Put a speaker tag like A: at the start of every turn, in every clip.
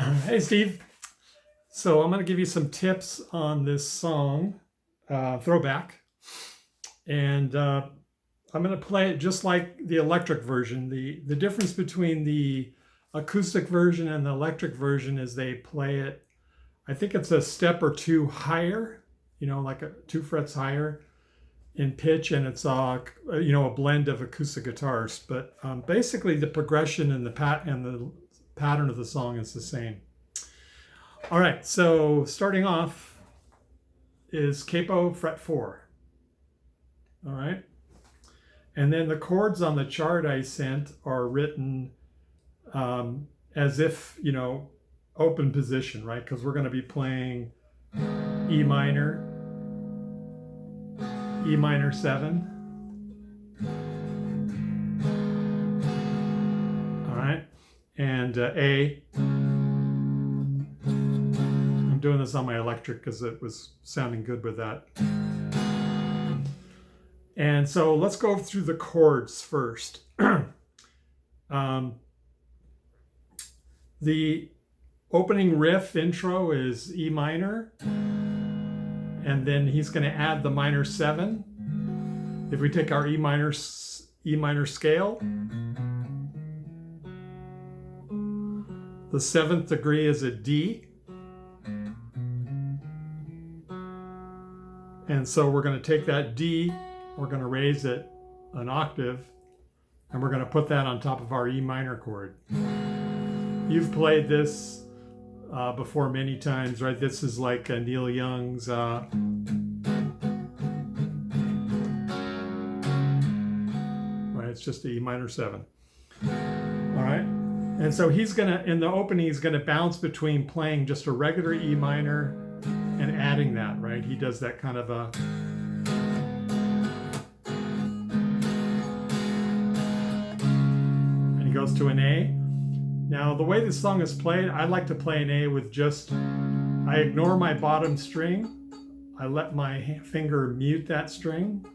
A: Hey, Steve. So I'm going to give you some tips on this song, Throwback. And I'm going to play it just like the electric version. The difference between the acoustic version and the electric version is they play it, I think it's a step or two higher, like 2 frets higher in pitch, and it's a blend of acoustic guitars. But basically, the progression and the pattern of the song is the same. All right, so starting off is capo fret 4. All right, and then the chords on the chart I sent are written as if open position, right? Because we're going to be playing E minor, E minor 7. All right, and A. I'm doing this on my electric because it was sounding good with that. And so let's go through the chords first. The opening riff intro is E minor, and then he's going to add the minor 7. If we take our E minor scale, the 7th degree is a D. And so we're going to take that D, we're going to raise it an octave, and we're going to put that on top of our E minor chord. You've played this before many times, right? This is like Neil Young's right? It's just the E minor 7. All right. And so he's going to, in the opening, he's going to bounce between playing just a regular E minor and adding that, right? He does that kind of a... And he goes to an A. Now, the way this song is played, I like to play an A with just... I ignore my bottom string. I let my finger mute that string.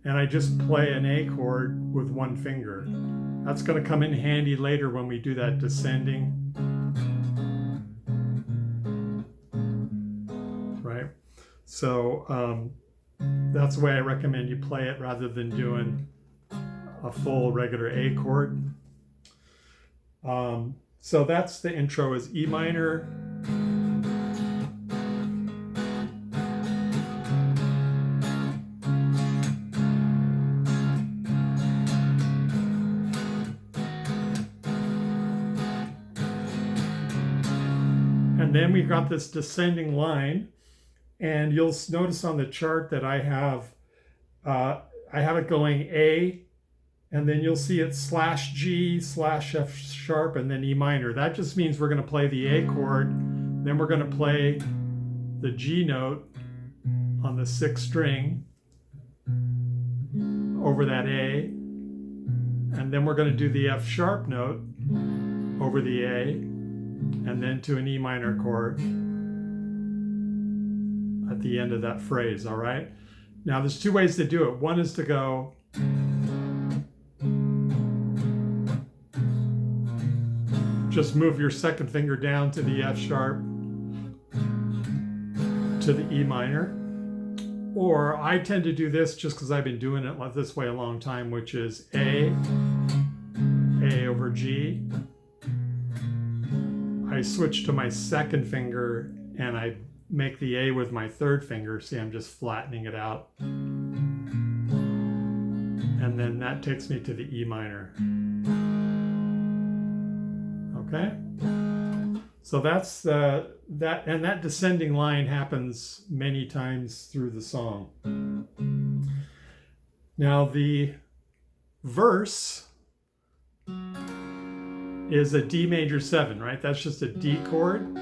A: And I just play an A chord with one finger. That's going to come in handy later when we do that descending. Right? So that's the way I recommend you play it rather than doing a full regular A chord. So that's the intro is E minor, and then we've got this descending line, and you'll notice on the chart that I have it going A, and then you'll see it /G/F sharp and then E minor. That just means we're going to play the A chord, then we're going to play the G note on the 6th string over that A, and then we're going to do the F sharp note over the A, and then to an E minor chord at the end of that phrase, all right? Now there's 2 ways to do it. One is to go just move your 2nd finger down to the F sharp to the E minor. Or I tend to do this just because I've been doing it this way a long time, which is A over G. I switch to my 2nd finger and I make the A with my 3rd finger. See, I'm just flattening it out. And then that takes me to the E minor. Okay? So that's that descending line happens many times through the song. Now the verse is a D major 7, right? That's just a D chord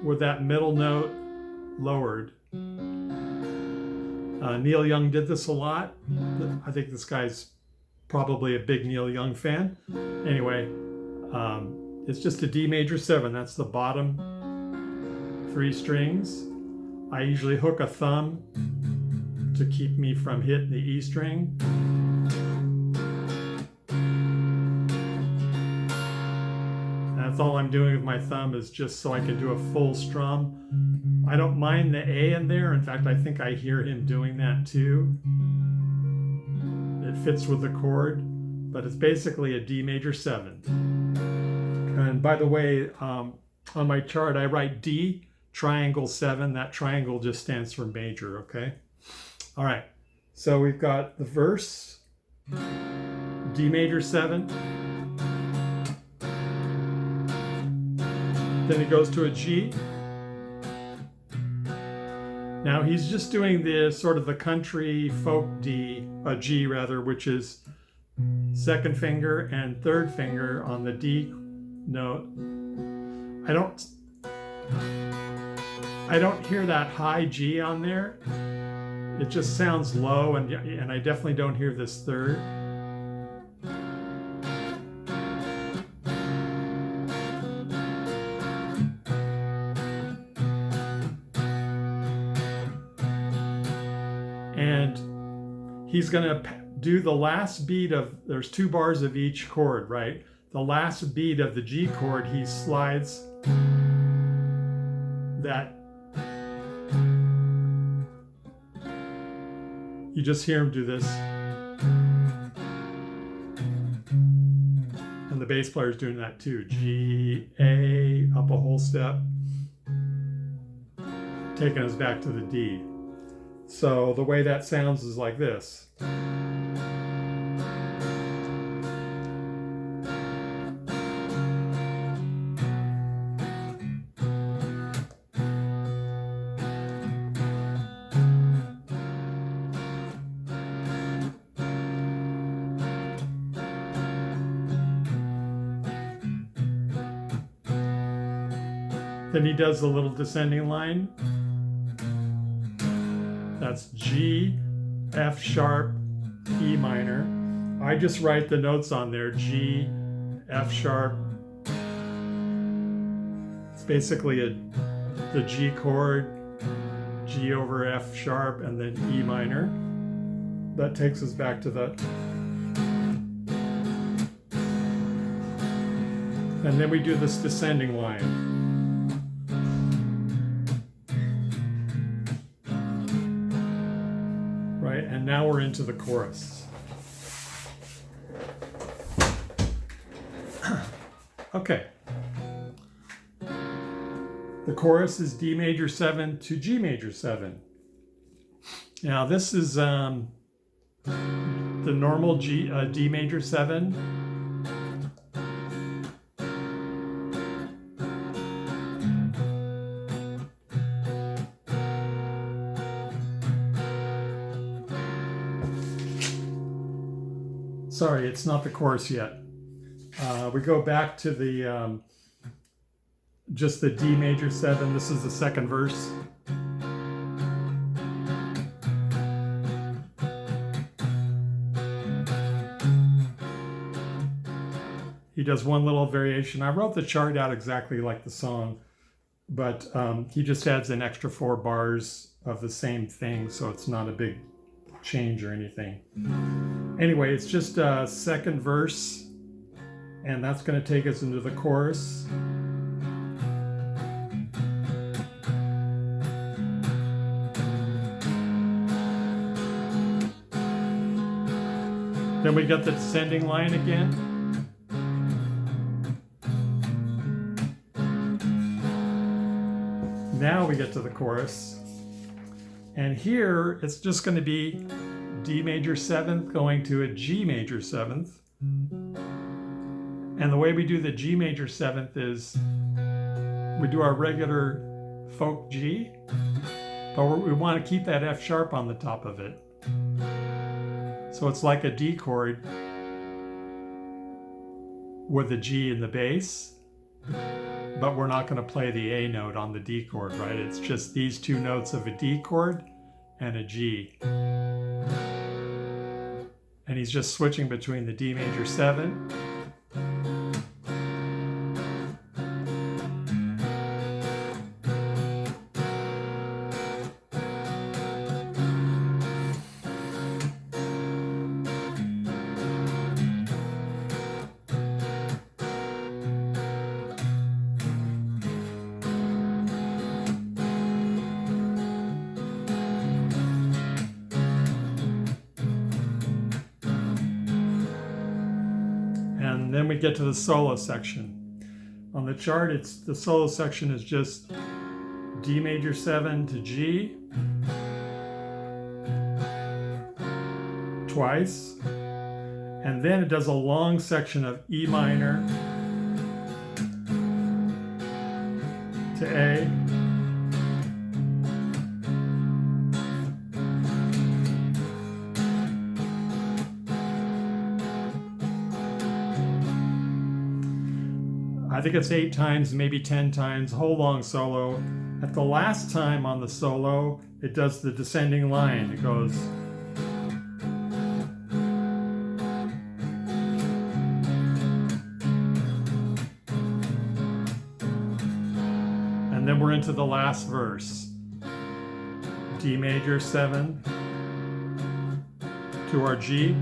A: with that middle note lowered. Neil Young did this a lot. I think this guy's probably a big Neil Young fan. Anyway, it's just a D major 7. That's the bottom 3 strings. I usually hook a thumb to keep me from hitting the E string. That's all I'm doing with my thumb, is just so I can do a full strum. I don't mind the A in there. In fact, I think I hear him doing that too. It fits with the chord, but it's basically a D major 7. And by the way, on my chart, I write D, triangle 7. That triangle just stands for major, okay? All right, so we've got the verse, D major 7. Then he goes to a G. Now he's just doing the sort of the country folk D, a G rather, which is second finger and third finger on the D note. I don't hear that high G on there. It just sounds low, and I definitely don't hear this third. And he's going to do the last beat of, there's 2 bars of each chord, right? The last beat of the G chord, he slides that. You just hear him do this. And the bass player's doing that too. G, A, up a whole step, taking us back to the D. So the way that sounds is like this. Then he does the little descending line. That's G, F sharp, E minor. I just write the notes on there, G, F sharp. It's basically the G chord, G over F sharp, and then E minor. That takes us back to the... And then we do this descending line. Right, and now we're into the chorus. Okay. The chorus is D major 7 to G major 7. Now this is the normal D major 7. Sorry, it's not the chorus yet. We go back to the just the D major 7. This is the second verse. He does one little variation. I wrote the chart out exactly like the song, but he just adds an extra 4 bars of the same thing, so it's not a big change or anything. Anyway, it's just a second verse, and that's going to take us into the chorus. Then we got the descending line again. Now we get to the chorus. And here it's just going to be D major 7th going to a G major 7th. And the way we do the G major 7th is we do our regular folk G, but we want to keep that F sharp on the top of it. So it's like a D chord with a G in the bass, but we're not going to play the A note on the D chord, right? It's just these 2 notes of a D chord and a G. And he's just switching between the D major 7 And then we get to the solo section. On the chart, the solo section is just D major 7 to G twice, and then it does a long section of E minor to A, I think it's 8 times, maybe 10 times, whole long solo. At the last time on the solo, it does the descending line. It goes and then we're into the last verse. D major 7 to our G.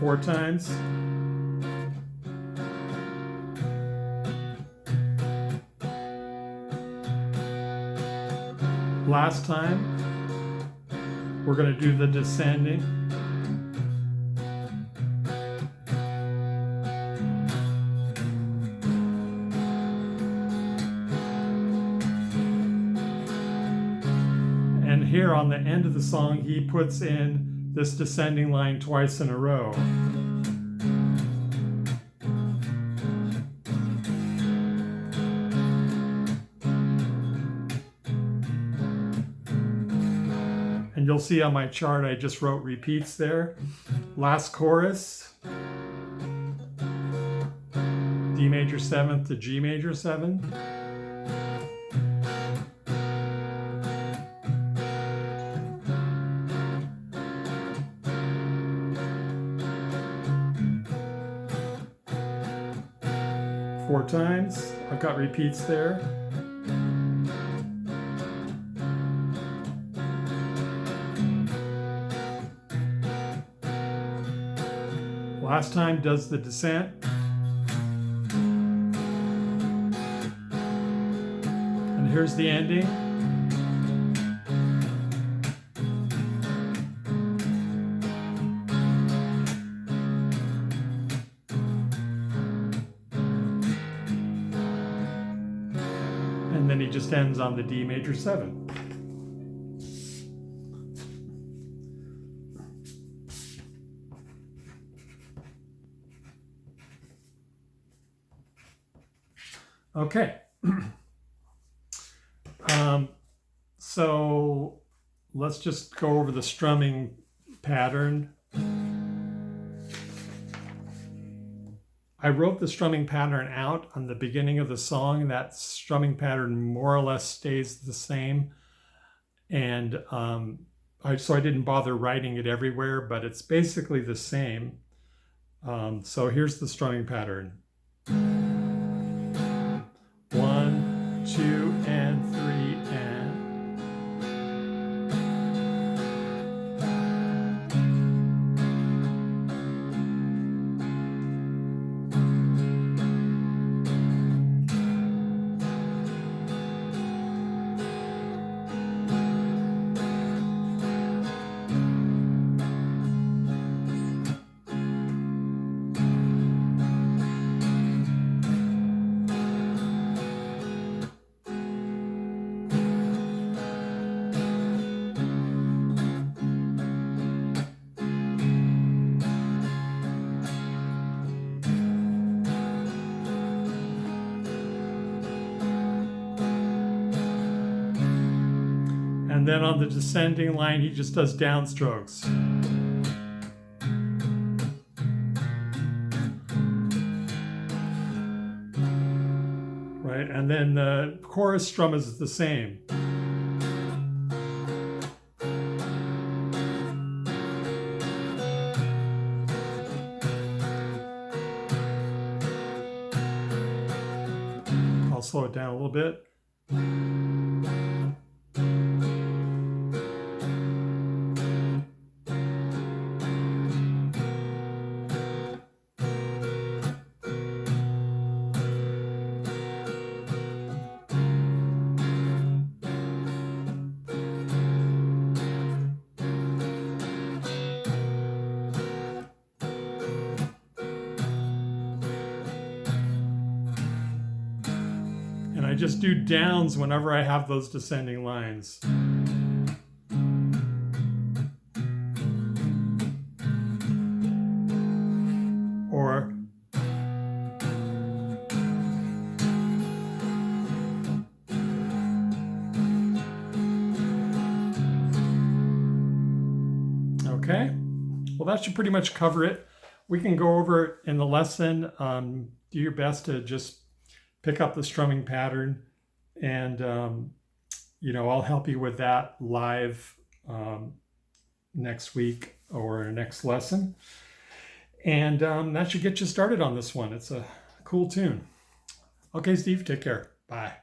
A: Four times. Last time, we're going to do the descending. And here on the end of the song, he puts in this descending line twice in a row. And you'll see on my chart, I just wrote repeats there. Last chorus, D major 7th to G major 7. Four times. I've got repeats there. Last time does the descent. And here's the ending. And then he just ends on the D major 7. Okay. So let's just go over the strumming pattern. I wrote the strumming pattern out on the beginning of the song. That strumming pattern more or less stays the same. And so I didn't bother writing it everywhere, but it's basically the same. So here's the strumming pattern. 1, 2, and 3, and. And then on the descending line, he just does downstrokes. Right, and then the chorus strum is the same. I'll slow it down a little bit. I just do downs whenever I have those descending lines. Or okay, well, that should pretty much cover it. We can go over it in the lesson. Do your best to just pick up the strumming pattern, and I'll help you with that live next week or next lesson. And that should get you started on this one. It's a cool tune. Okay, Steve, take care. Bye.